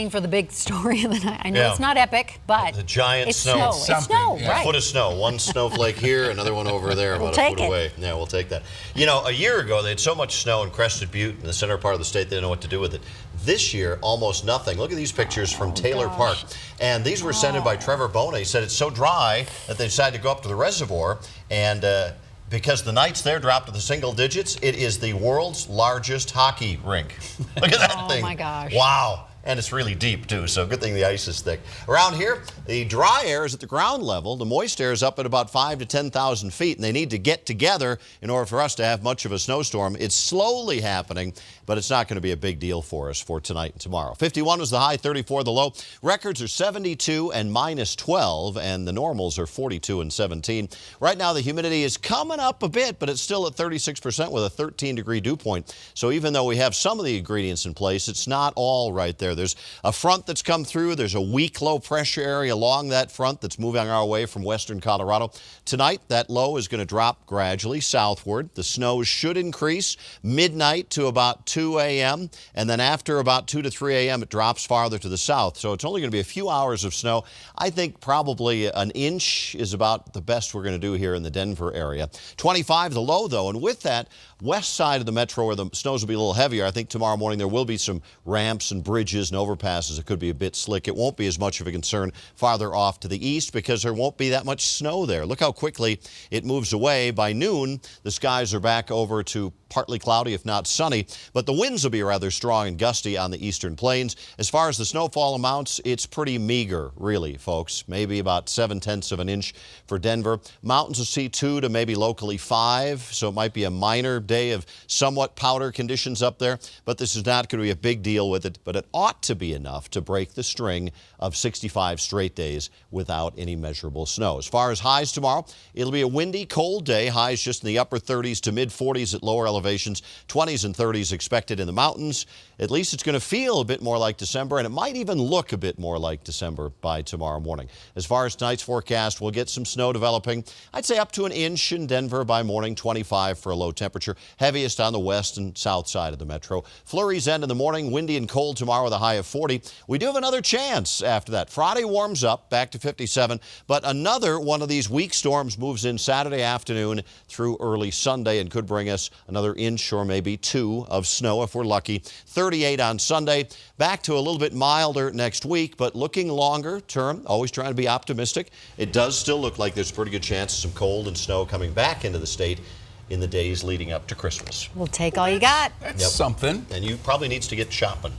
For the big story of the night. I know it's not epic, but the giant it's snow. It's snow, A right? foot of snow. One snowflake here, another one over there, about a foot away. Yeah, we'll take that. You know, a year ago, they had so much snow in Crested Butte in the center part of the state, they didn't know what to do with it. This year, almost nothing. Look at these pictures from Taylor Park. And these were sent in by Trevor Bona. He said it's so dry that they decided to go up to the reservoir and because the nights there dropped to the single digits, it is the world's largest hockey rink. Look at that thing. Oh my gosh. Wow. And it's really deep, too, so good thing the ice is thick. Around here, the dry air is at the ground level. The moist air is up at about 5,000 to 10,000 feet, and they need to get together in order for us to have much of a snowstorm. It's slowly happening, but it's not going to be a big deal for us for tonight and tomorrow. 51 was the high, 34 the low. Records are 72 and minus 12, and the normals are 42 and 17. Right now, the humidity is coming up a bit, but it's still at 36% with a 13-degree dew point. So even though we have some of the ingredients in place, it's not all right there. There's a front that's come through. There's a weak low pressure area along that front that's moving our way from western Colorado. Tonight, that low is going to drop gradually southward. The snow should increase midnight to about 2 a.m. and then after about 2 to 3 a.m. it drops farther to the south. So it's only going to be a few hours of snow. I think probably an inch is about the best we're going to do here in the Denver area. 25 the low, though, and with that, west side of the metro where the snows will be a little heavier, I think tomorrow morning there will be some ramps and bridges and overpasses. It could be a bit slick. It won't be as much of a concern farther off to the east because there won't be that much snow there. Look how quickly it moves away. By noon, the skies are back over to partly cloudy, if not sunny, but the winds will be rather strong and gusty on the eastern plains. As far as the snowfall amounts, it's pretty meager, really, folks. Maybe about 7/10 of an inch for Denver. Mountains will see 2 to maybe locally 5, so it might be a minor day of somewhat powder conditions up there, but this is not going to be a big deal with it, but it ought to be enough to break the string of 65 straight days without any measurable snow. As far as highs tomorrow, it'll be a windy, cold day. Highs just in the upper 30s to mid 40s at lower elevations. 20s and 30s expected in the mountains. At least it's going to feel a bit more like December, and it might even look a bit more like December by tomorrow morning. As far as tonight's forecast, we'll get some snow developing. I'd say up to an inch in Denver by morning, 25 for a low temperature. Heaviest on the west and south side of the metro. Flurries end in the morning, windy and cold tomorrow with a high of 40. We do have another chance after that. Friday warms up back to 57, but another one of these weak storms moves in Saturday afternoon through early Sunday and could bring us another inch or maybe 2 of snow if we're lucky. 38 on Sunday. Back to a little bit milder next week, but looking longer term, always trying to be optimistic. It does still look like there's a pretty good chance of some cold and snow coming back into the state in the days leading up to Christmas. We'll take all you got. That's something. And you probably needs to get shopping.